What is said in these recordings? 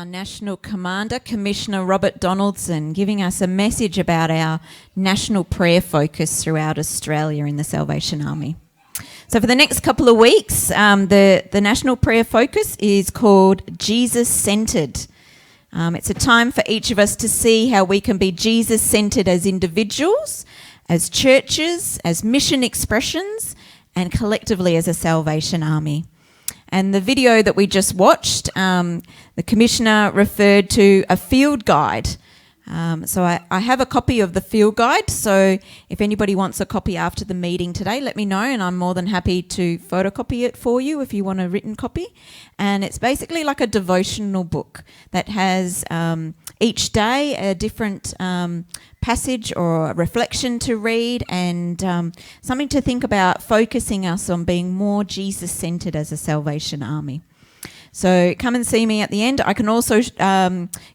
our National Commander, Commissioner Robert Donaldson, giving us a message about our national prayer focus throughout Australia in the Salvation Army. So for the next couple of weeks, the national prayer focus is called Jesus-centered. It's a time for each of us to see how we can be Jesus-centered as individuals, as churches, as mission expressions, and collectively as a Salvation Army. And the video that we just watched, the Commissioner referred to a field guide. So I have a copy of the field guide, so if anybody wants a copy after the meeting today, let me know, and I'm more than happy to photocopy it for you if you want a written copy. And it's basically like a devotional book that has each day a different passage or a reflection to read, and something to think about, focusing us on being more Jesus-centered as a Salvation Army. So come and see me at the end. I can also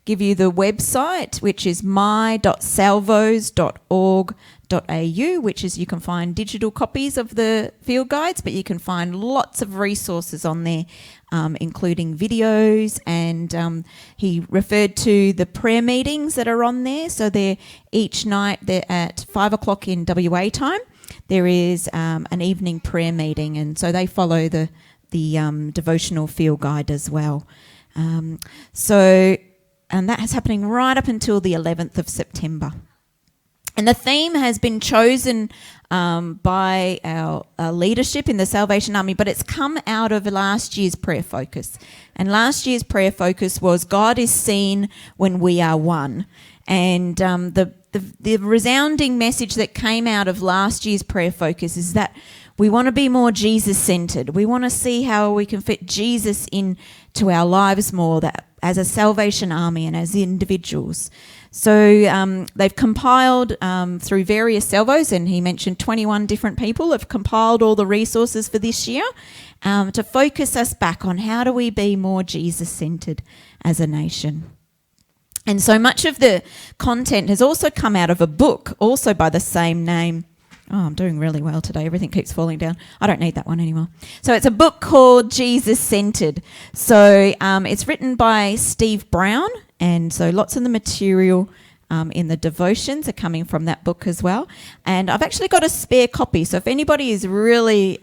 give you the website, which is my.salvos.org.au, which is you can find digital copies of the field guides, but you can find lots of resources on there, including videos. And he referred to the prayer meetings that are on there. So they're each night, they're at 5 o'clock in WA time. There is an evening prayer meeting, and so they follow the devotional field guide as well. And that is happening right up until the 11th of September. And the theme has been chosen by our leadership in the Salvation Army, but it's come out of last year's prayer focus. And last year's prayer focus was God is seen when we are one. And the resounding message that came out of last year's prayer focus is that we want to be more Jesus-centered. We want to see how we can fit Jesus into our lives more, that as a Salvation Army and as individuals. So they've compiled through various salvos, and he mentioned 21 different people have compiled all the resources for this year to focus us back on how do we be more Jesus-centered as a nation. And so much of the content has also come out of a book, also by the same name. Oh, I'm doing really well today. Everything keeps falling down. I don't need that one anymore. So it's a book called Jesus-Centered. So it's written by Steve Brown, and so lots of the material in the devotions are coming from that book as well. And I've actually got a spare copy. So if anybody is really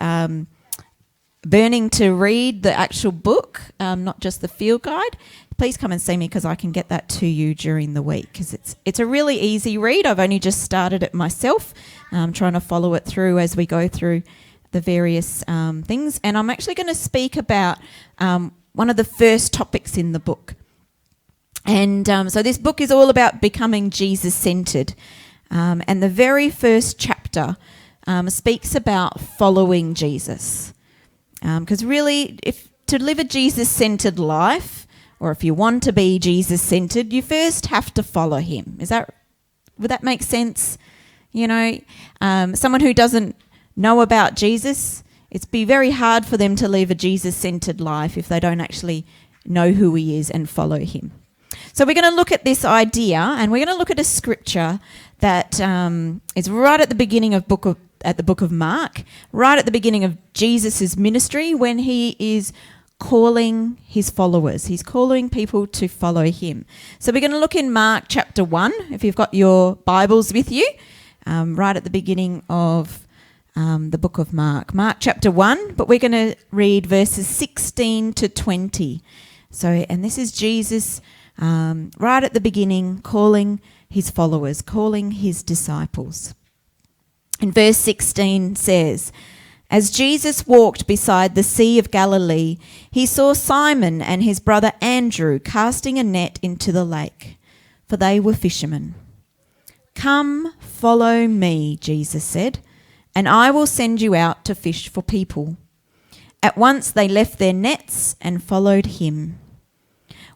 burning to read the actual book, not just the field guide, please come and see me, because I can get that to you during the week, because it's a really easy read. I've only just started it myself, trying to follow it through as we go through the various things. And I'm actually going to speak about one of the first topics in the book. And so this book is all about becoming Jesus-centered. And the very first chapter speaks about following Jesus. Because really, to live a Jesus-centered life, or if you want to be Jesus-centered, you first have to follow him. Would that make sense? You know, someone who doesn't know about Jesus, it'd be very hard for them to live a Jesus-centered life if they don't actually know who he is and follow him. So we're going to look at this idea, and we're going to look at a scripture that is right at the beginning of the book of Mark, right at the beginning of Jesus' ministry, when he is calling his followers. He's calling people to follow him. So we're going to look in Mark chapter 1, if you've got your Bibles with you, right at the beginning of the book of Mark. Mark chapter 1, but we're going to read verses 16 to 20. So, and this is Jesus right at the beginning calling his followers, calling his disciples. And verse 16 says, "As Jesus walked beside the Sea of Galilee, he saw Simon and his brother Andrew casting a net into the lake, for they were fishermen. 'Come, follow me,' Jesus said, 'and I will send you out to fish for people.' At once they left their nets and followed him.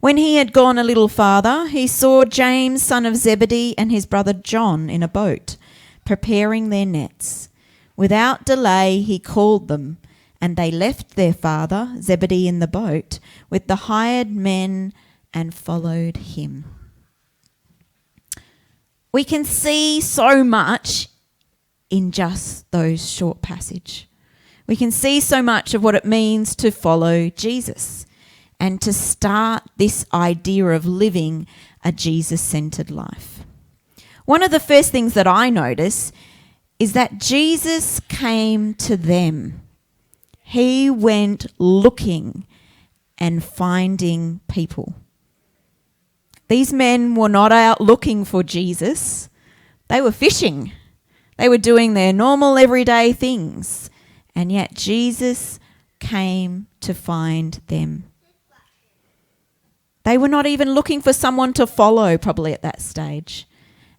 When he had gone a little farther, he saw James, son of Zebedee, and his brother John in a boat, preparing their nets. Without delay he called them, and they left their father, Zebedee, in the boat with the hired men and followed him." We can see so much in just those short passage. We can see so much of what it means to follow Jesus. and to start this idea of living a Jesus-centered life. One of the first things that I notice is that Jesus came to them. He went looking and finding people. These men were not out looking for Jesus. They were fishing. They were doing their normal everyday things. And yet Jesus came to find them. They were not even looking for someone to follow probably at that stage.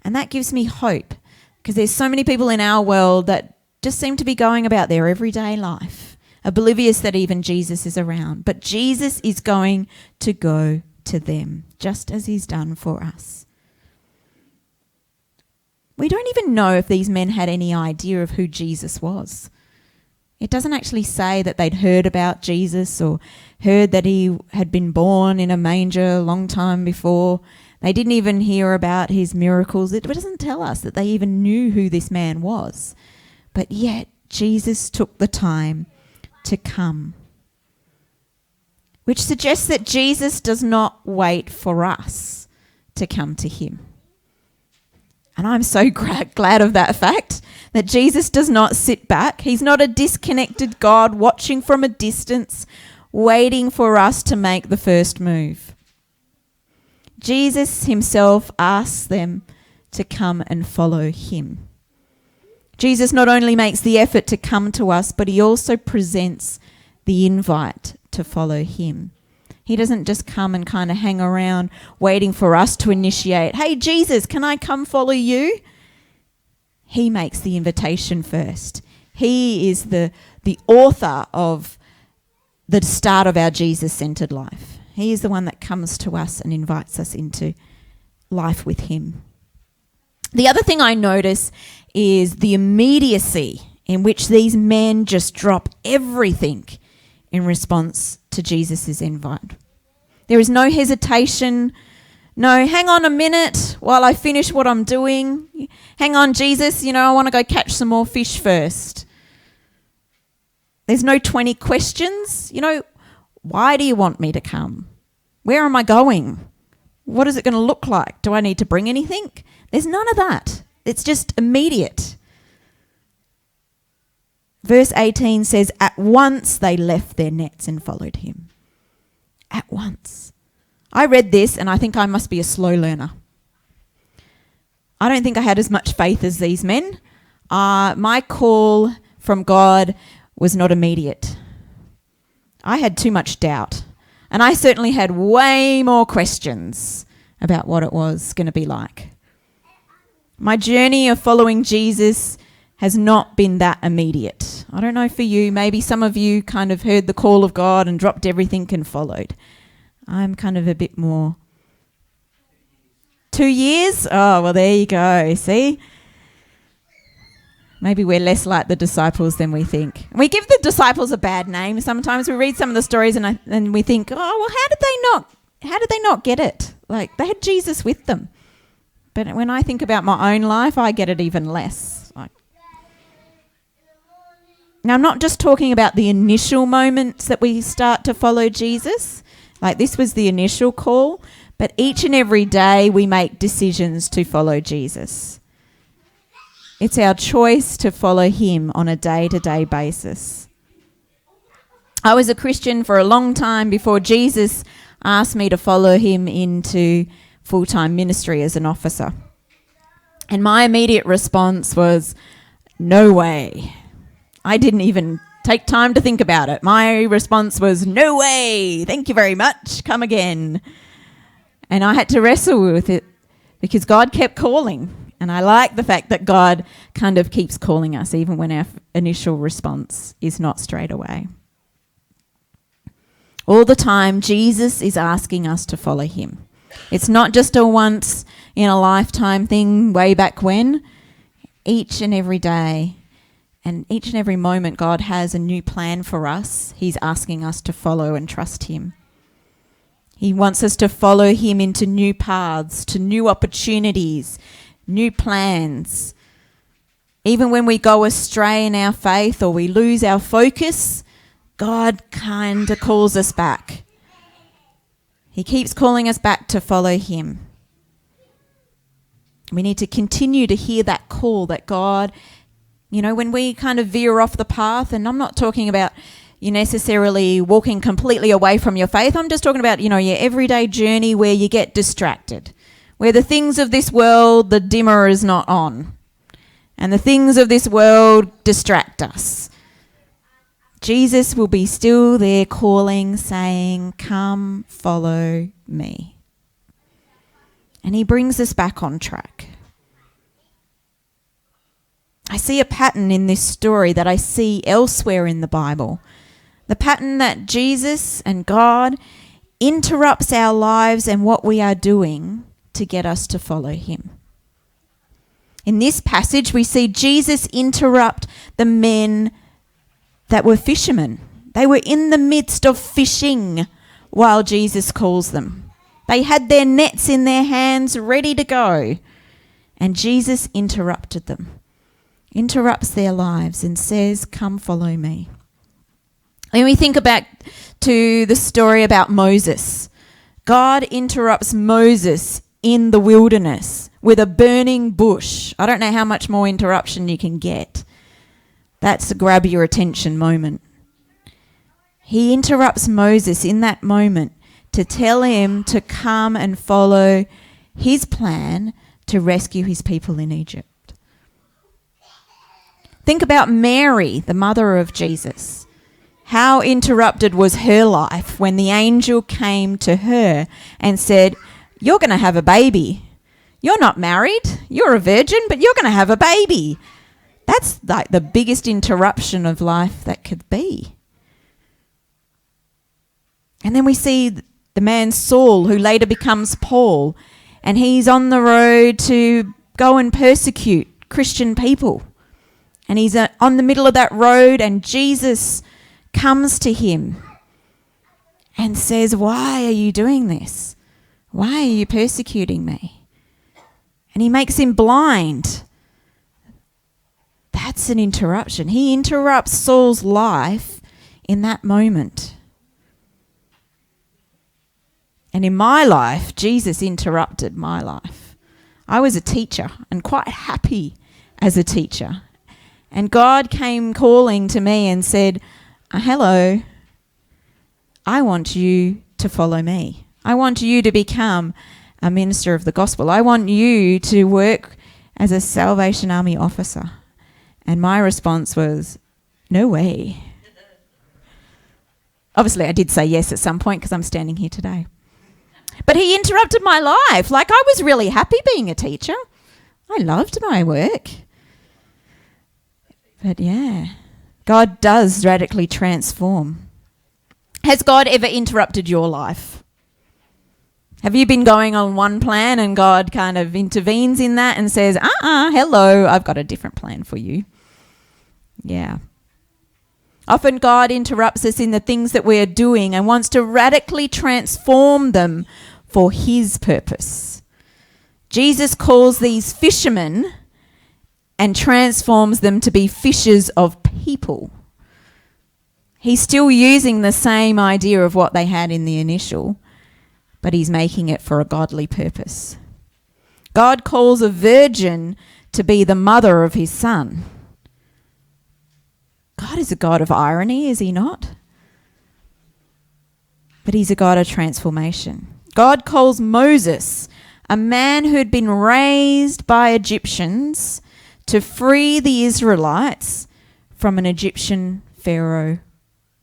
And that gives me hope, because there's so many people in our world that just seem to be going about their everyday life, oblivious that even Jesus is around. But Jesus is going to go to them, just as he's done for us. We don't even know if these men had any idea of who Jesus was. It doesn't actually say that they'd heard about Jesus or heard that he had been born in a manger a long time before. They didn't even hear about his miracles. It doesn't tell us that they even knew who this man was. But yet Jesus took the time to come, which suggests that Jesus does not wait for us to come to him. And I'm so glad of that fact, that Jesus does not sit back. He's not a disconnected God watching from a distance, waiting for us to make the first move. Jesus himself asks them to come and follow him. Jesus not only makes the effort to come to us, but he also presents the invite to follow him. He doesn't just come and kind of hang around waiting for us to initiate, hey, Jesus, can I come follow you? He makes the invitation first. He is the author of the start of our Jesus-centered life. He is the one that comes to us and invites us into life with him. The other thing I notice is the immediacy in which these men just drop everything in response to Jesus' invite. There is no hesitation. No, hang on a minute while I finish what I'm doing. Hang on, Jesus, I want to go catch some more fish first. There's no 20 questions. Why do you want me to come? Where am I going? What is it going to look like? Do I need to bring anything? There's none of that. It's just immediate. Verse 18 says, at once they left their nets and followed him. At once. I read this and I think I must be a slow learner. I don't think I had as much faith as these men. My call from God was not immediate. I had too much doubt. And I certainly had way more questions about what it was going to be like. My journey of following Jesus has not been that immediate. I don't know for you, maybe some of you kind of heard the call of God and dropped everything and followed. I'm kind of a bit more. 2 years? Oh, well, there you go. See? Maybe we're less like the disciples than we think. We give the disciples a bad name. Sometimes we read some of the stories and we think, oh, well, how did they not get it? Like, they had Jesus with them. But when I think about my own life, I get it even less. Now, I'm not just talking about the initial moments that we start to follow Jesus. Like, this was the initial call. But each and every day we make decisions to follow Jesus. It's our choice to follow him on a day-to-day basis. I was a Christian for a long time before Jesus asked me to follow him into full-time ministry as an officer. And my immediate response was, no way. I didn't even take time to think about it. My response was, no way. Thank you very much. Come again. And I had to wrestle with it because God kept calling. And I like the fact that God kind of keeps calling us even when our initial response is not straight away. All the time, Jesus is asking us to follow him. It's not just a once in a lifetime thing way back when. Each and every day and each and every moment God has a new plan for us. He's asking us to follow and trust him. He wants us to follow him into new paths, to new opportunities, new plans. Even when we go astray in our faith or we lose our focus, God kind of calls us back. He keeps calling us back to follow him. We need to continue to hear that call that God, when we kind of veer off the path, and I'm not talking about you necessarily walking completely away from your faith. I'm just talking about, your everyday journey where you get distracted, where the things of this world, the dimmer is not on, and the things of this world distract us. Jesus will be still there calling, saying, come, follow me. And he brings us back on track. I see a pattern in this story that I see elsewhere in the Bible. The pattern that Jesus and God interrupts our lives and what we are doing to get us to follow him. In this passage, we see Jesus interrupt the men that were fishermen. They were in the midst of fishing while Jesus calls them. They had their nets in their hands ready to go. And Jesus interrupted them, interrupts their lives and says, come follow me. When we think back to the story about Moses, God interrupts Moses in the wilderness with a burning bush. I don't know how much more interruption you can get. That's a grab your attention moment. He interrupts Moses in that moment to tell him to come and follow his plan to rescue his people in Egypt. Think about Mary, the mother of Jesus. How interrupted was her life when the angel came to her and said, you're going to have a baby. You're not married. You're a virgin, but you're going to have a baby. That's like the biggest interruption of life that could be. And then we see the man Saul, who later becomes Paul, and he's on the road to go and persecute Christian people. And he's on the middle of that road, and Jesus comes to him and says, why are you doing this? Why are you persecuting me? And he makes him blind. That's an interruption. He interrupts Saul's life in that moment. And in my life, Jesus interrupted my life. I was a teacher and quite happy as a teacher. And God came calling to me and said, hello, I want you to follow me. I want you to become a minister of the gospel. I want you to work as a Salvation Army officer. And my response was, no way. Obviously, I did say yes at some point because I'm standing here today. But he interrupted my life. Like, I was really happy being a teacher. I loved my work. But yeah, God does radically transform. Has God ever interrupted your life? Have you been going on one plan and God kind of intervenes in that and says, hello, I've got a different plan for you? Yeah. Often God interrupts us in the things that we're doing and wants to radically transform them for his purpose. Jesus calls these fishermen and transforms them to be fishers of people. He's still using the same idea of what they had in the initial, but he's making it for a godly purpose. God calls a virgin to be the mother of his son. God is a God of irony, is he not? But he's a God of transformation. God calls Moses, a man who had been raised by Egyptians, to free the Israelites from an Egyptian Pharaoh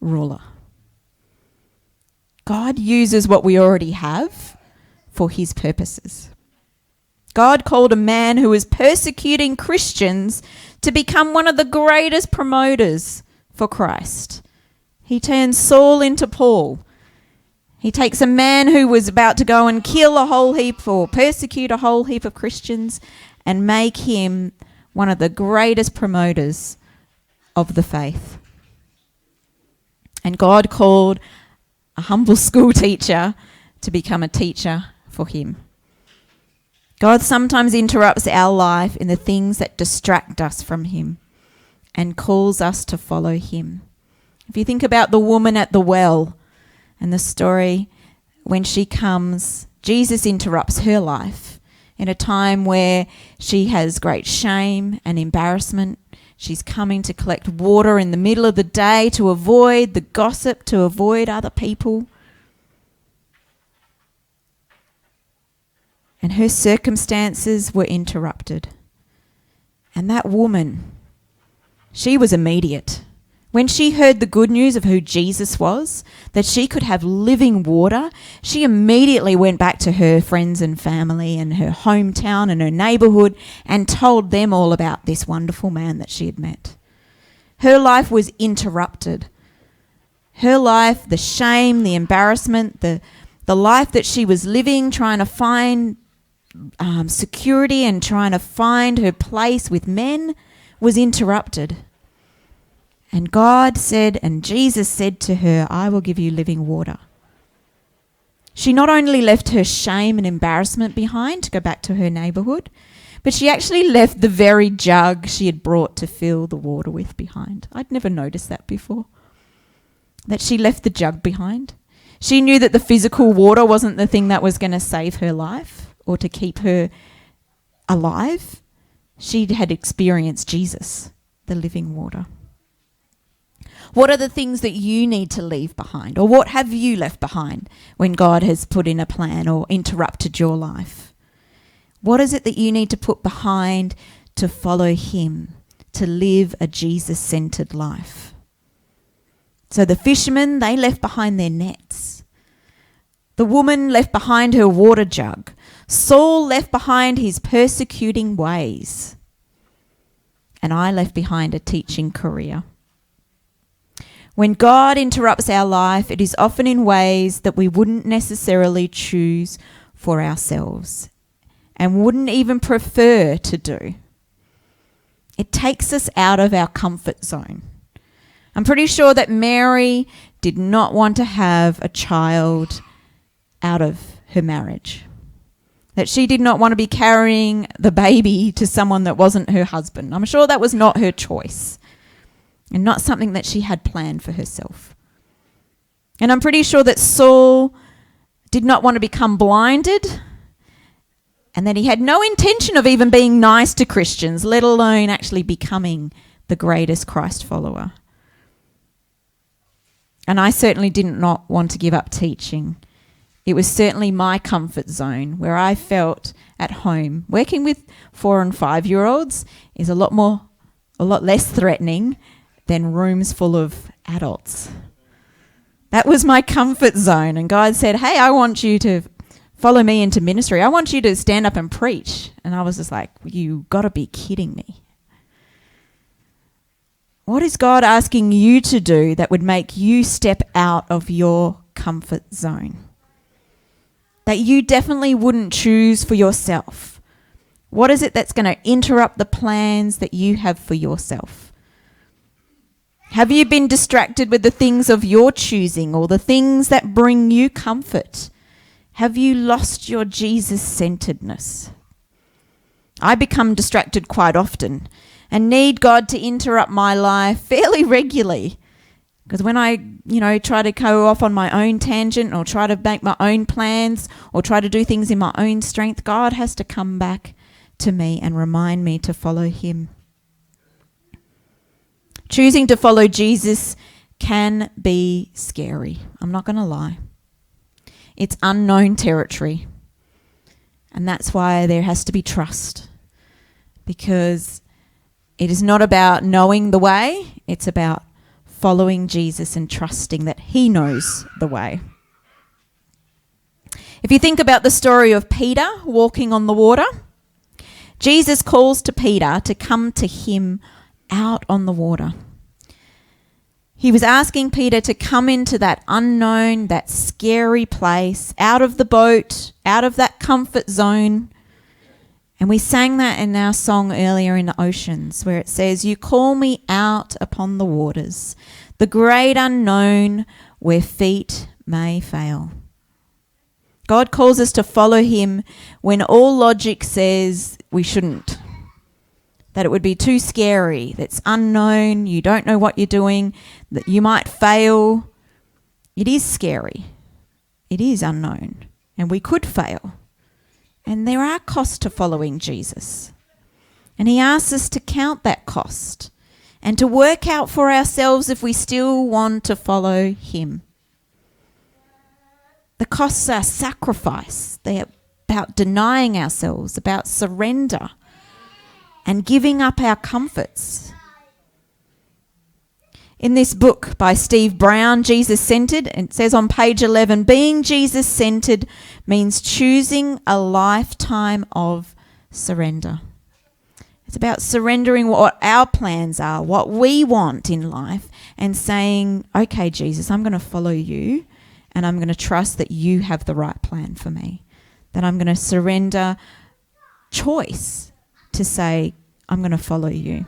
ruler. God uses what we already have for his purposes. God called a man who was persecuting Christians to become one of the greatest promoters for Christ. He turns Saul into Paul. He takes a man who was about to go and kill a whole heap or persecute a whole heap of Christians and make him one of the greatest promoters of the faith. And God called a humble school teacher to become a teacher for him. God sometimes interrupts our life in the things that distract us from him and calls us to follow him. If you think about the woman at the well and the story when she comes, Jesus interrupts her life in a time where she has great shame and embarrassment. She's coming to collect water in the middle of the day to avoid the gossip, to avoid other people. And her circumstances were interrupted. And that woman, she was immediate. When she heard the good news of who Jesus was, that she could have living water, she immediately went back to her friends and family and her hometown and her neighbourhood and told them all about this wonderful man that she had met. Her life was interrupted. Her life, the shame, the embarrassment, the life that she was living, trying to find security and trying to find her place with men, was interrupted. And God said, and Jesus said to her, I will give you living water. She not only left her shame and embarrassment behind to go back to her neighbourhood, but she actually left the very jug she had brought to fill the water with behind. I'd never noticed that before, that she left the jug behind. She knew that the physical water wasn't the thing that was going to save her life or to keep her alive. She had experienced Jesus, the living water. What are the things that you need to leave behind? Or what have you left behind when God has put in a plan or interrupted your life? What is it that you need to put behind to follow him, to live a Jesus-centered life? So the fishermen, they left behind their nets. The woman left behind her water jug. Saul left behind his persecuting ways. And I left behind a teaching career. When God interrupts our life, it is often in ways that we wouldn't necessarily choose for ourselves and wouldn't even prefer to do. It takes us out of our comfort zone. I'm pretty sure that Mary did not want to have a child out of her marriage, that she did not want to be carrying the baby to someone that wasn't her husband. I'm sure that was not her choice and not something that she had planned for herself. And I'm pretty sure that Saul did not want to become blinded and that he had no intention of even being nice to Christians, let alone actually becoming the greatest Christ follower. And I certainly did not want to give up teaching. It was certainly my comfort zone where I felt at home. Working with 4 and 5-year-olds is a lot less threatening than rooms full of adults. That was my comfort zone. And God said, hey, I want you to follow me into ministry. I want you to stand up and preach. And I was just like, you got to be kidding me. What is God asking you to do that would make you step out of your comfort zone? That you definitely wouldn't choose for yourself? What is it that's going to interrupt the plans that you have for yourself? Have you been distracted with the things of your choosing or the things that bring you comfort? Have you lost your Jesus-centeredness? I become distracted quite often and need God to interrupt my life fairly regularly. Because when I, try to go off on my own tangent or try to make my own plans or try to do things in my own strength, God has to come back to me and remind me to follow him. Choosing to follow Jesus can be scary. I'm not going to lie. It's unknown territory. And that's why there has to be trust. Because it is not about knowing the way. It's about following Jesus and trusting that he knows the way. If you think about the story of Peter walking on the water, Jesus calls to Peter to come to him out on the water. He was asking Peter to come into that unknown, that scary place, out of the boat, out of that comfort zone. And we sang that in our song earlier in the Oceans, where it says, you call me out upon the waters, the great unknown where feet may fail. God calls us to follow him when all logic says we shouldn't, that it would be too scary, that's unknown, you don't know what you're doing, that you might fail. It is scary. it is unknown and we could fail. And there are costs to following Jesus. And he asks us to count that cost and to work out for ourselves if we still want to follow him. The costs are sacrifice. They are about denying ourselves, about surrender and giving up our comforts. In this book by Steve Brown, Jesus Centered, it says on page 11, being Jesus centered means choosing a lifetime of surrender. It's about surrendering what our plans are, what we want in life, and saying, okay, Jesus, I'm going to follow you, and I'm going to trust that you have the right plan for me. That I'm going to surrender choice to say, I'm going to follow you.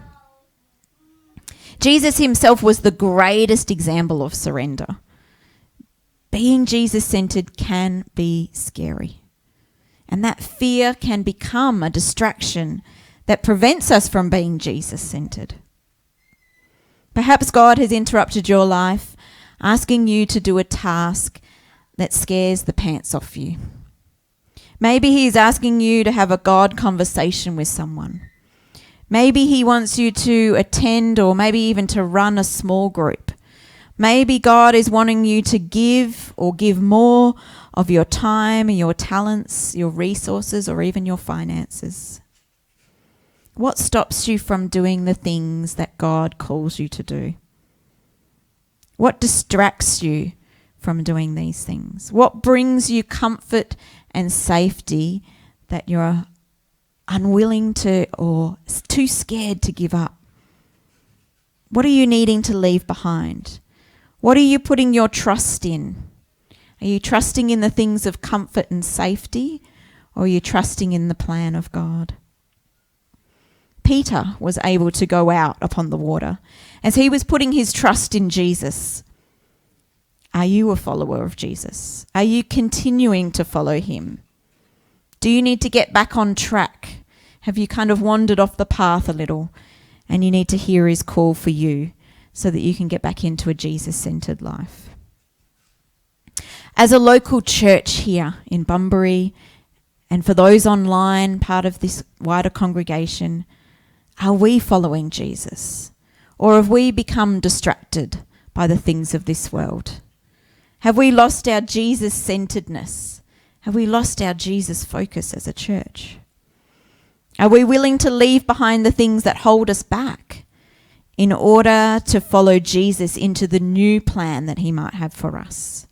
Jesus himself was the greatest example of surrender. Being Jesus-centered can be scary. And that fear can become a distraction that prevents us from being Jesus-centered. Perhaps God has interrupted your life, asking you to do a task that scares the pants off you. Maybe he's asking you to have a God conversation with someone. Maybe he wants you to attend or maybe even to run a small group. Maybe God is wanting you to give or give more of your time, your talents, your resources, or even your finances. What stops you from doing the things that God calls you to do? What distracts you from doing these things? What brings you comfort and safety that you're unwilling to or too scared to give up? What are you needing to leave behind? What are you putting your trust in? Are you trusting in the things of comfort and safety, or are you trusting in the plan of God? Peter was able to go out upon the water as he was putting his trust in Jesus. Are you a follower of Jesus? Are you continuing to follow him? Do you need to get back on track? Have you kind of wandered off the path a little and you need to hear his call for you so that you can get back into a Jesus-centered life? As a local church here in Bunbury, and for those online, part of this wider congregation, are we following Jesus? Or have we become distracted by the things of this world? Have we lost our Jesus-centeredness? Have we lost our Jesus focus as a church? Are we willing to leave behind the things that hold us back in order to follow Jesus into the new plan that he might have for us?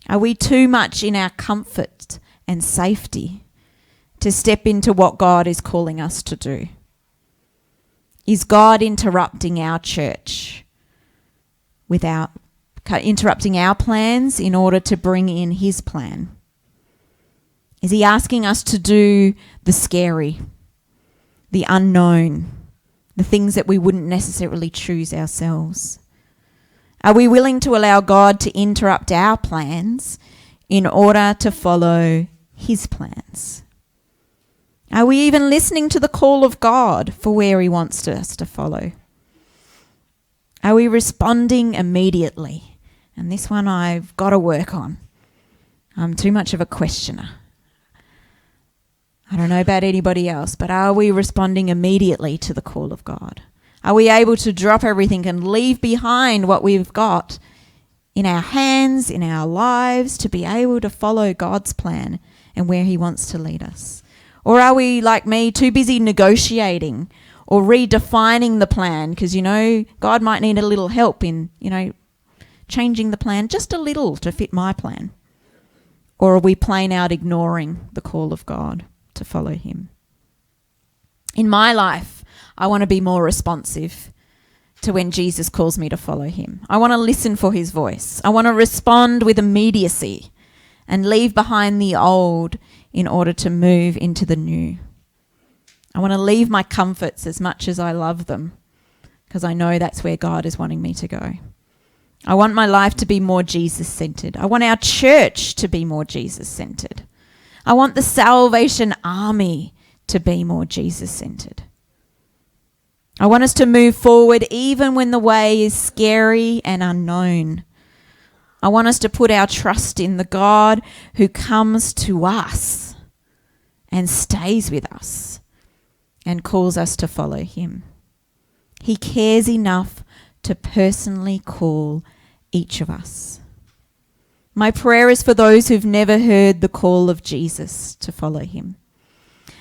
Are we too much in our comfort and safety to step into what God is calling us to do? Is God interrupting our church interrupting our plans in order to bring in his plan? Is he asking us to do the scary, the unknown, the things that we wouldn't necessarily choose ourselves? Are we willing to allow God to interrupt our plans in order to follow his plans? Are we even listening to the call of God for where he wants us to follow? Are we responding immediately? And this one I've got to work on. I'm too much of a questioner. I don't know about anybody else, but are we responding immediately to the call of God? Are we able to drop everything and leave behind what we've got in our hands, in our lives, to be able to follow God's plan and where he wants to lead us? Or are we, like me, too busy negotiating or redefining the plan because, God might need a little help in, changing the plan just a little to fit my plan? Or are we plain out ignoring the call of God to follow him? In my life, I want to be more responsive to when Jesus calls me to follow him. I want to listen for his voice. I want to respond with immediacy and leave behind the old in order to move into the new. I want to leave my comforts as much as I love them because I know that's where God is wanting me to go. I want my life to be more Jesus-centered. I want our church to be more Jesus-centered. I want the Salvation Army to be more Jesus-centered. I want us to move forward even when the way is scary and unknown. I want us to put our trust in the God who comes to us and stays with us and calls us to follow him. He cares enough to personally call each of us. My prayer is for those who've never heard the call of Jesus to follow him,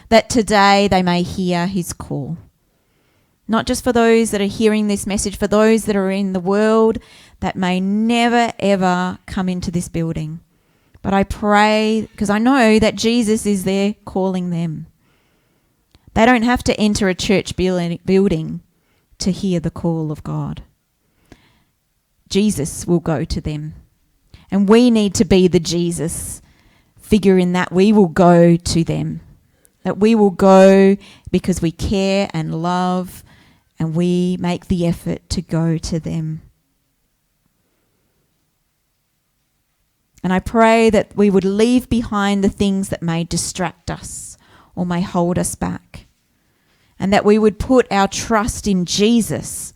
that today they may hear his call. Not just for those that are hearing this message, for those that are in the world that may never ever come into this building. But I pray, because I know that Jesus is there calling them. They don't have to enter a church building to hear the call of God. Jesus will go to them. And we need to be the Jesus figure in that we will go to them. That we will go because we care and love, and we make the effort to go to them. And I pray that we would leave behind the things that may distract us or may hold us back. And that we would put our trust in Jesus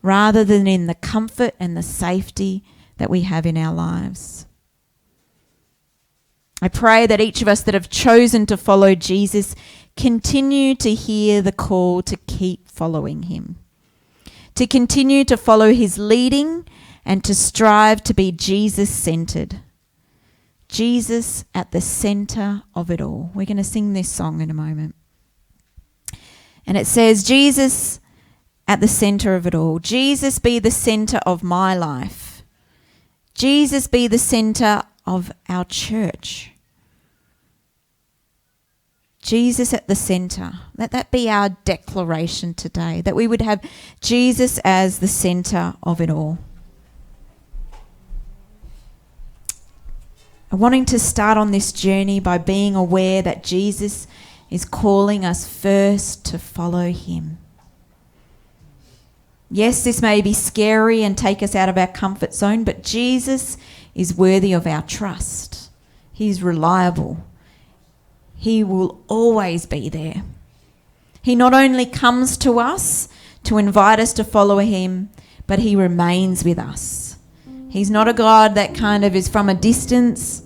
rather than in the comfort and the safety that we have in our lives. I pray that each of us that have chosen to follow Jesus continue to hear the call to keep following him, to continue to follow his leading and to strive to be Jesus-centered. Jesus at the center of it all. We're going to sing this song in a moment. And it says, Jesus at the center of it all. Jesus be the center of my life. Jesus be the center of our church. Jesus at the center. Let that be our declaration today, that we would have Jesus as the center of it all. I'm wanting to start on this journey by being aware that Jesus is calling us first to follow him. Yes, this may be scary and take us out of our comfort zone, but Jesus is worthy of our trust. He's reliable. He will always be there. He not only comes to us to invite us to follow him, but he remains with us. He's not a God that kind of is from a distance.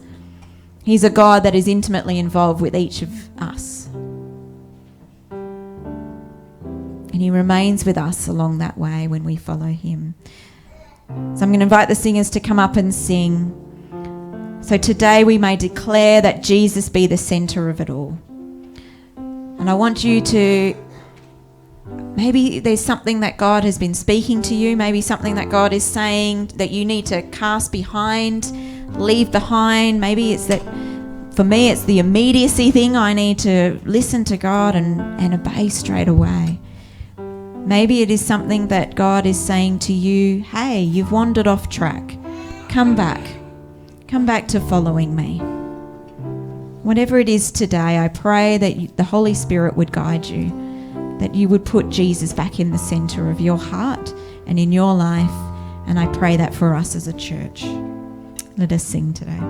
He's a God that is intimately involved with each of us. And he remains with us along that way when we follow him. So I'm going to invite the singers to come up and sing. So today we may declare that Jesus be the center of it all. And I want you to, maybe there's something that God has been speaking to you, maybe something that God is saying that you need to cast behind, leave behind. Maybe it's that, for me, it's the immediacy thing. I need to listen to God and obey straight away. Maybe it is something that God is saying to you, hey, you've wandered off track. Come back. Come back to following me. Whatever it is today, I pray that the Holy Spirit would guide you, that you would put Jesus back in the center of your heart and in your life. And I pray that for us as a church. Let us sing today.